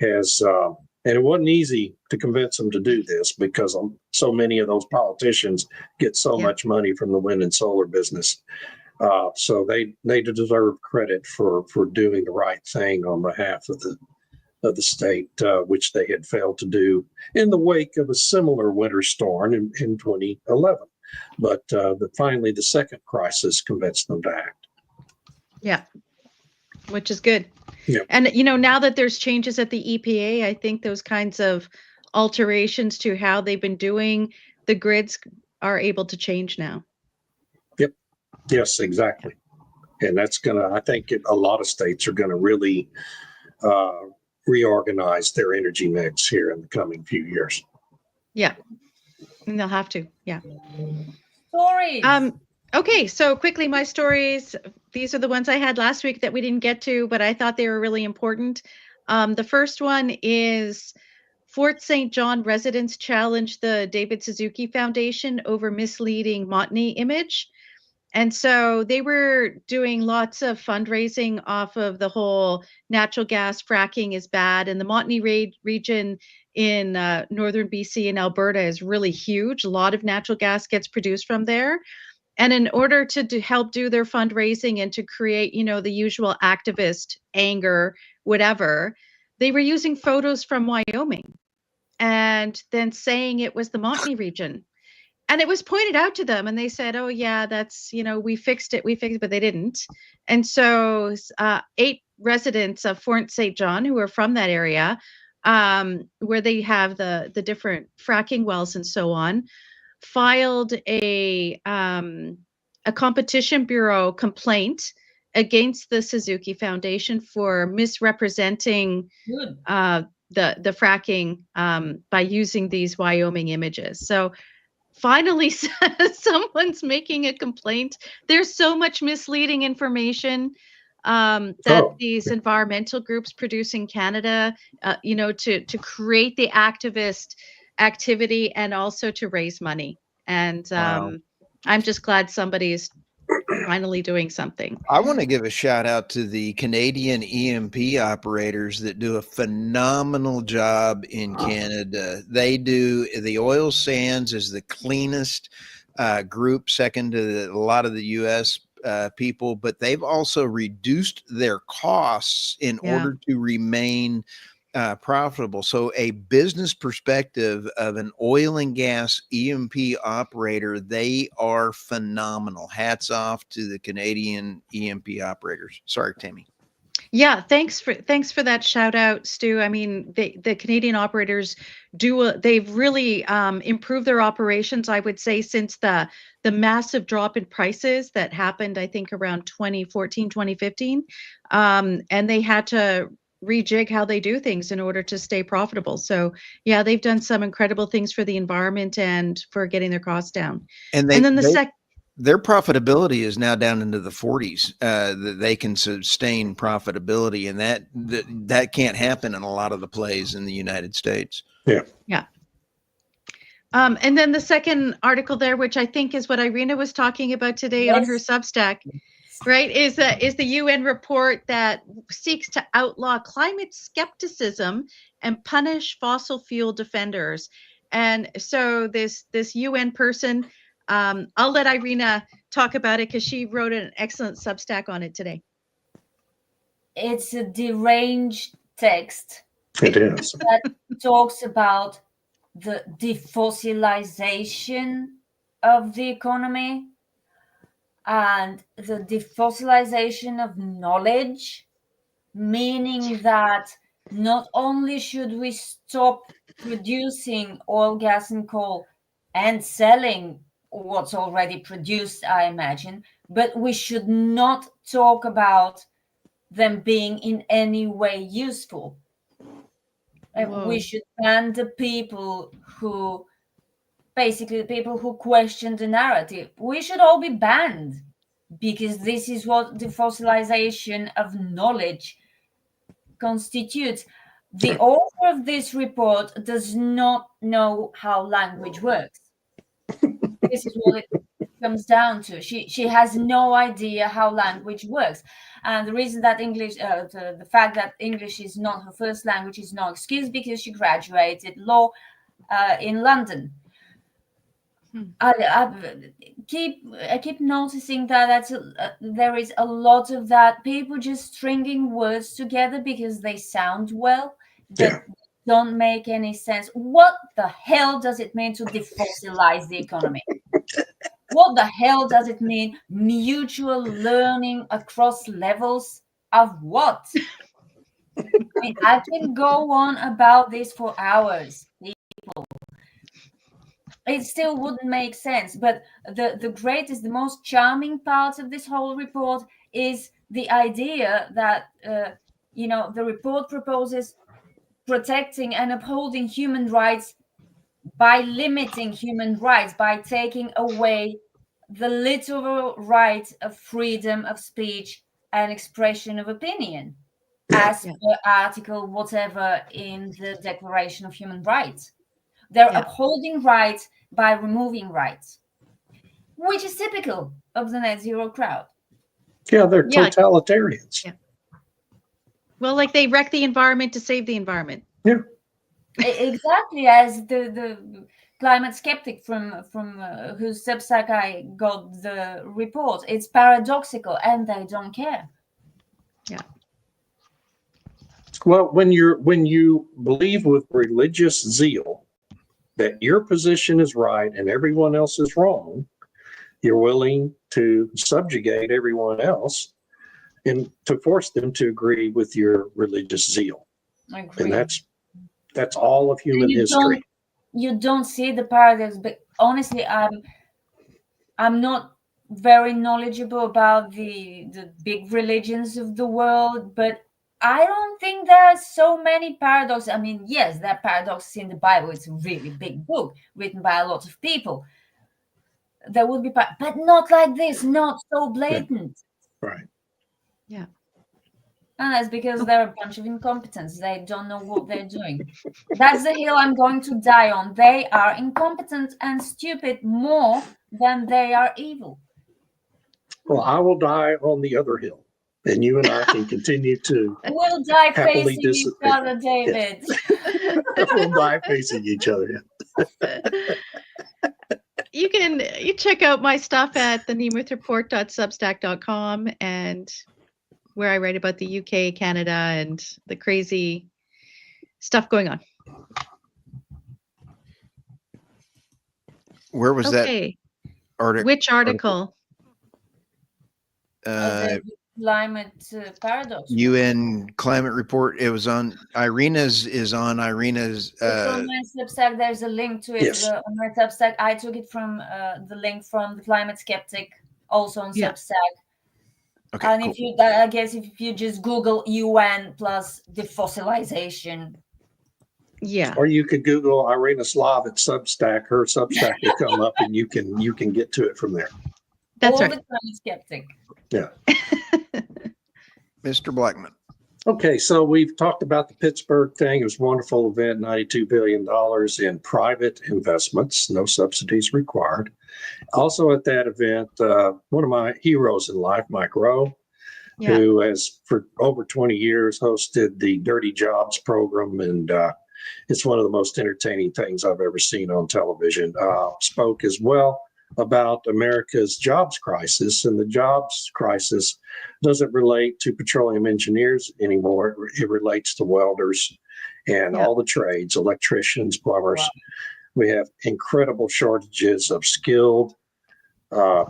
has, and it wasn't easy to convince them to do this because so many of those politicians get so much money from the wind and solar business. So they deserve credit for doing the right thing on behalf of the state, which they had failed to do in the wake of a similar winter storm in 2011. But finally, the second crisis convinced them to act. Yeah, which is good. Yeah. And, now that there's changes at the EPA, I think those kinds of alterations to how they've been doing the grids are able to change now. Yep. Yes, exactly. And that's I think a lot of states are going to really reorganize their energy mix here in the coming few years. Yeah. And they'll have to. Yeah. Stories. Okay, so quickly, my stories. These are the ones I had last week that we didn't get to, but I thought they were really important. The first one is Fort St. John residents challenged the David Suzuki Foundation over misleading Montney image. And so they were doing lots of fundraising off of the whole natural gas fracking is bad. And the Montney region in northern BC and Alberta is really huge. A lot of natural gas gets produced from there. And in order to help do their fundraising and to create, the usual activist anger, whatever, they were using photos from Wyoming and then saying it was the Montney region. And it was pointed out to them and they said, oh, yeah, that's, we fixed it, but they didn't. And so 8 residents of Fort St. John who are from that area, where they have the different fracking wells and so on, filed a Competition Bureau complaint against the Suzuki Foundation for misrepresenting the fracking by using these Wyoming images. So finally, someone's making a complaint. There's so much misleading information that these environmental groups produce in Canada, to create the activist activity and also to raise money. And Wow. I'm just glad somebody's finally doing something. I want to give a shout out to the Canadian E&P operators that do a phenomenal job in Canada. They do the oil sands is the cleanest group, second to a lot of the U.S. People, but they've also reduced their costs in order to remain profitable. So a business perspective of an oil and gas E&P operator, they are phenomenal. Hats off to the Canadian E&P operators. Sorry, Tammy. Yeah, thanks for that shout out, Stu. I mean, the Canadian operators they've really improved their operations, I would say, since the massive drop in prices that happened, I think, around 2014, 2015. And they had to rejig how they do things in order to stay profitable. So yeah, they've done some incredible things for the environment and for getting their costs down. And then their profitability is now down into the 40s. That they can sustain profitability, and that can't happen in a lot of the plays in the United States. Yeah. And then the second article there, which I think is what Irina was talking about today on her Substack, right, is the UN report that seeks to outlaw climate skepticism and punish fossil fuel defenders. And so this UN person, I'll let Irina talk about it because she wrote an excellent Substack on it today. It's a deranged text. It is. That talks about the defossilization of the economy and the defossilization of knowledge, meaning that not only should we stop producing oil, gas, and coal and selling what's already produced, I imagine, but we should not talk about them being in any way useful. We should ban the people who question the narrative. We should all be banned because this is what the fossilization of knowledge constitutes. The author of this report does not know how language works. This is what it comes down to. She has no idea how language works. And the reason that the fact that English is not her first language is no excuse, because she graduated law in London. I keep noticing that there is a lot of that, people just stringing words together because they sound well, but don't make any sense. What the hell does it mean to defossilize the economy? What the hell does it mean? Mutual learning across levels of what? I mean, I can go on about this for hours. It still wouldn't make sense. But the greatest, the most charming part of this whole report is the idea that, the report proposes protecting and upholding human rights by limiting human rights, by taking away the literal right of freedom of speech and expression of opinion, as per article whatever in the Declaration of Human Rights. They're upholding rights by removing rights, which is typical of the net zero crowd. Yeah, they're totalitarians. Yeah. Well, like they wreck the environment to save the environment. Yeah. Exactly, as the climate skeptic from whose Substack I got the report. It's paradoxical, and they don't care. Yeah. Well, when you believe with religious zeal that your position is right and everyone else is wrong, you're willing to subjugate everyone else and to force them to agree with your religious zeal. I agree. And that's all of human history. You don't see the paradox, but honestly, I'm not very knowledgeable about the big religions of the world, but I don't think there's so many paradoxes. I mean, yes, there are paradoxes in the Bible. It's a really big book written by a lot of people. There would be, but not like this, not so blatant. Right. Yeah. And that's because they're a bunch of incompetents. They don't know what they're doing. That's the hill I'm going to die on. They are incompetent and stupid more than they are evil. Well, I will die on the other hill, and you and I can continue to. We'll die facing each other, David. Yes. We'll die facing each other. You check out my stuff at thenemothreport.substack.com, and where I write about the UK, Canada, and the crazy stuff going on. Where was that article? Which article? Climate paradox. UN climate report. It was on Irina's. It's on my Substack. There's a link to it on my Substack. I took it from the link from the Climate Skeptic, also on Substack. Okay, and cool. if you just Google UN plus defossilization. Yeah. Or you could Google Irina Slav at Substack. Her Substack will come up, and you can get to it from there. That's right. The Climate Skeptic. Yeah. Mr. Blackmon. Okay, so we've talked about the Pittsburgh thing. It was a wonderful event, $92 billion in private investments, no subsidies required. Also at that event, one of my heroes in life, Mike Rowe, who has for over 20 years hosted the Dirty Jobs program, and it's one of the most entertaining things I've ever seen on television, spoke as well about America's jobs crisis. And the jobs crisis doesn't relate to petroleum engineers anymore. It relates to welders and all the trades, electricians, plumbers. Wow. We have incredible shortages of skilled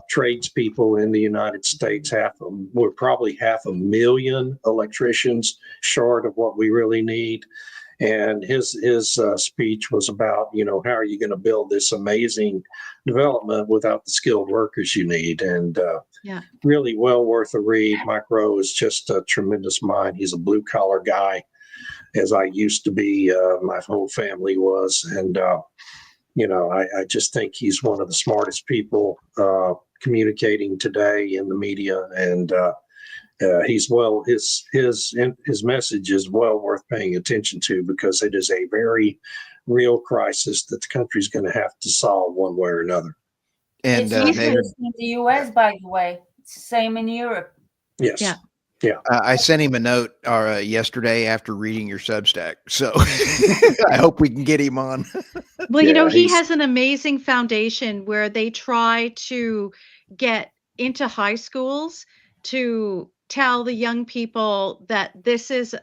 tradespeople in the United States. We're probably 500,000 electricians short of what we really need. And his speech was about, how are you going to build this amazing development without the skilled workers you need? And really well worth a read. Mike Rowe is just a tremendous mind. He's a blue collar guy, as I used to be. My whole family was. And, I just think he's one of the smartest people communicating today in the media. And his message is well worth paying attention to, because it is a very real crisis that the country's going to have to solve one way or another. And it's in the US, by the way. It's the same in Europe. Yes. Yeah. Yeah. I sent him a note yesterday after reading your Substack, so I hope we can get him on. Well, he has an amazing foundation where they try to get into high schools to tell the young people that this is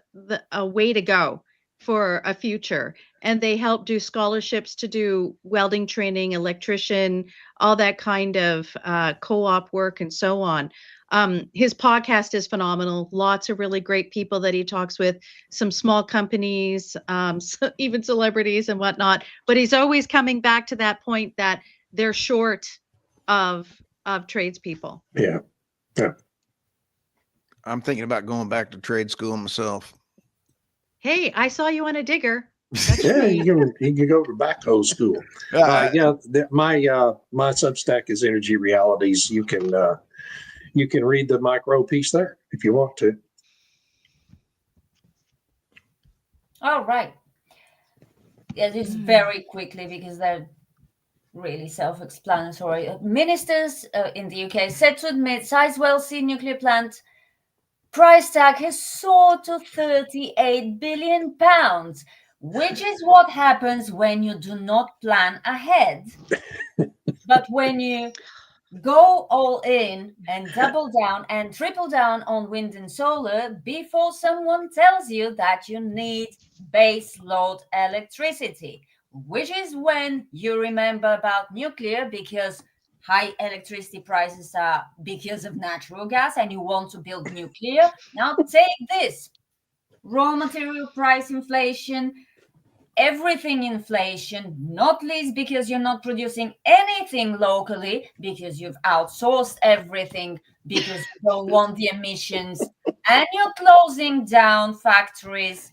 a way to go, for a future. And they help do scholarships to do welding training, electrician, all that kind of co-op work and so on. His podcast is phenomenal. Lots of really great people that he talks with, some small companies, even celebrities and whatnot. But he's always coming back to that point that they're short of tradespeople. Yeah. Yeah. I'm thinking about going back to trade school myself. Hey, I saw you on a digger. Yeah, you can go to backhoe school. My Substack is Energy Realities. You can read the micro piece there if you want to. All right. Yeah, just very quickly because they're really self-explanatory. Ministers in the UK said to admit Sizewell C nuclear plant price tag has soared to £38 billion, which is what happens when you do not plan ahead. But when you go all in and double down and triple down on wind and solar before someone tells you that you need base load electricity, which is when you remember about nuclear because high electricity prices are because of natural gas and you want to build nuclear. Now take this: raw material price inflation, everything inflation, not least because you're not producing anything locally because you've outsourced everything because you don't want the emissions, and you're closing down factories,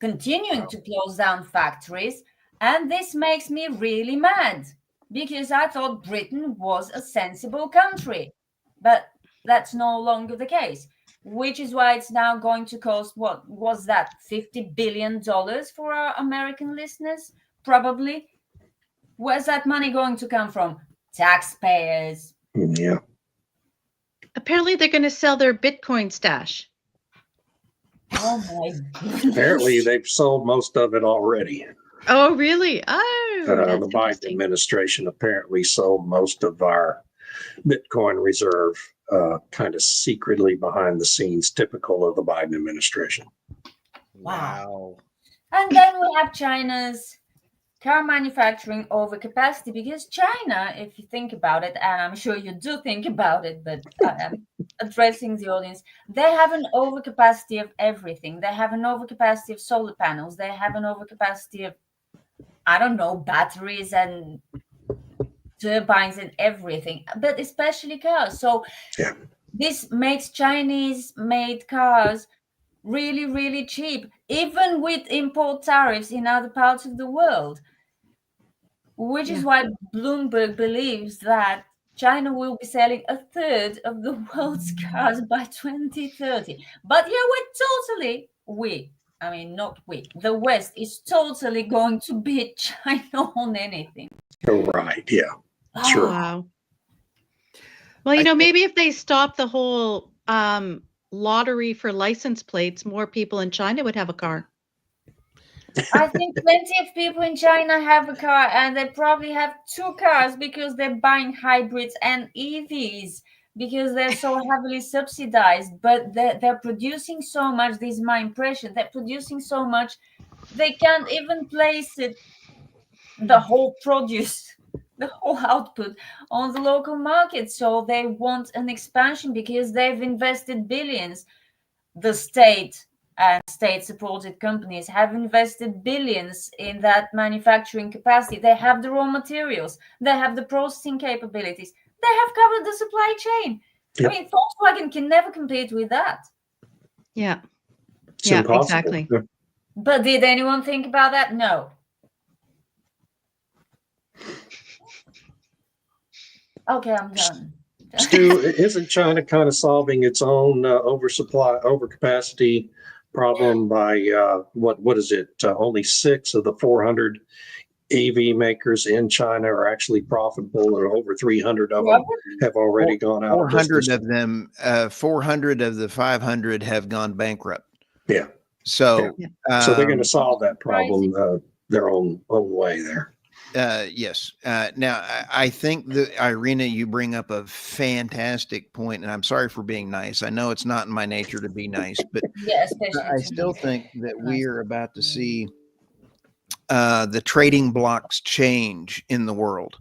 continuing to close down factories. And this makes me really mad because I thought Britain was a sensible country, but that's no longer the case. Which is why it's now going to cost, what was that, $50 billion for our American listeners? Probably. Where's that money going to come from? Taxpayers. Yeah. Apparently, they're going to sell their Bitcoin stash. Oh my goodness. Apparently, they've sold most of it already. Oh, really? Oh, the Biden administration apparently sold most of our Bitcoin reserve, kind of secretly behind the scenes, typical of the Biden administration. Wow. And then we have China's car manufacturing overcapacity, because China, if you think about it, and I'm sure you do think about it, but I'm addressing the audience, they have an overcapacity of everything. They have an overcapacity of solar panels. They have an overcapacity of, I don't know, batteries and turbines and everything, but especially cars. So this makes Chinese-made cars really, really cheap, even with import tariffs in other parts of the world, which is why Bloomberg believes that China will be selling a third of the world's cars by 2030. But yeah, the West is totally going to beat China on anything. Right, yeah. Sure. Wow. Well, maybe if they stop the whole lottery for license plates, more people in China would have a car. I think plenty of people in China have a car, and they probably have two cars because they're buying hybrids and EVs because they're so heavily subsidized. But they're producing so much, this is my impression, they're producing so much, they can't even place it, the whole produce, the whole output on the local market. So they want an expansion because they've invested billions. The state and state-supported companies have invested billions in that manufacturing capacity. They have the raw materials. They have the processing capabilities. They have covered the supply chain. Yep. I mean, Volkswagen can never compete with that. Yeah. It's impossible. Exactly. Yeah. But did anyone think about that? No. Okay, I'm done. Stu, isn't China kind of solving its own overcapacity problem by what is it? Only 6 of the 400 EV makers in China are actually profitable, and over 300 of them have already gone out. 400 of them, 400 of the 500 have gone bankrupt. Yeah. So, so they're going to solve that problem their own way there. Yes. Now, I think that Irina, you bring up a fantastic point, and I'm sorry for being nice. I know it's not in my nature to be nice, but Yeah, especially I to still me. think that we are about to see the trading blocks change in the world.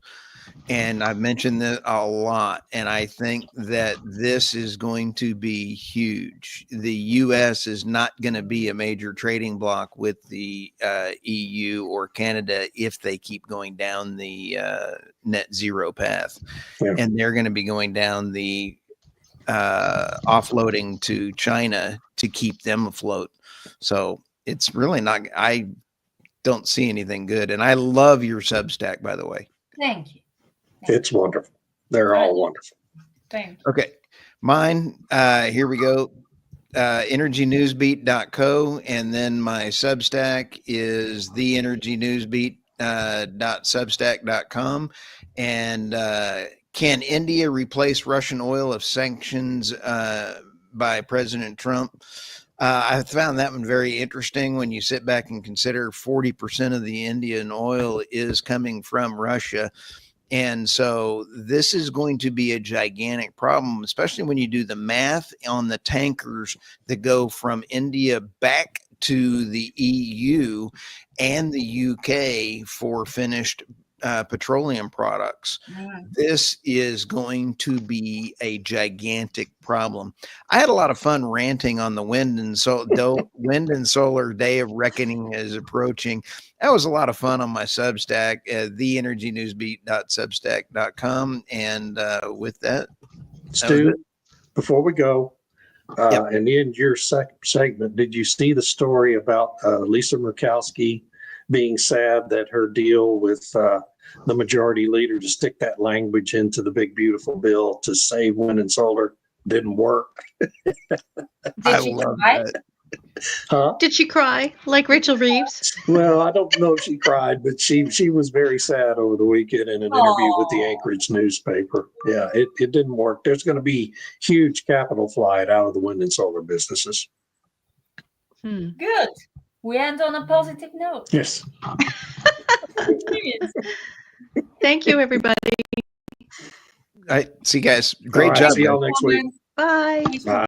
And I've mentioned that a lot. And I think that this is going to be huge. The US is not going to be a major trading block with the EU or Canada if they keep going down the net zero path. Yeah. And they're going to be going down the offloading to China to keep them afloat. So it's really not, I don't see anything good. And I love your Substack, by the way. Thank you. It's wonderful. They're all wonderful. Thank you. Okay. Mine, here we go. Energynewsbeat.co. And then my Substack is theenergynewsbeat.substack.com. And can India replace Russian oil if sanctions by President Trump? I found that one very interesting when you sit back and consider 40% of the Indian oil is coming from Russia. And so this is going to be a gigantic problem, especially when you do the math on the tankers that go from India back to the EU and the UK for finished petroleum products. This is going to be a gigantic problem. I had a lot of fun ranting on the wind and solar day of reckoning is approaching. That was a lot of fun on my Substack, theenergynewsbeat.substack.com. And with that, Stu, before we go, and in your segment, did you see the story about Lisa Murkowski being sad that her deal with the majority leader to stick that language into the big, beautiful bill to save wind and solar didn't work? Did she cry? Huh? Did she cry like Rachel Reeves? Well, I don't know if she cried, but she was very sad over the weekend in an interview with the Anchorage newspaper. Yeah, it didn't work. There's going to be huge capital flight out of the wind and solar businesses. Good. We end on a positive note. Yes. Thank you, everybody. All right. See you guys. Great job. See y'all next week. Bye. Bye.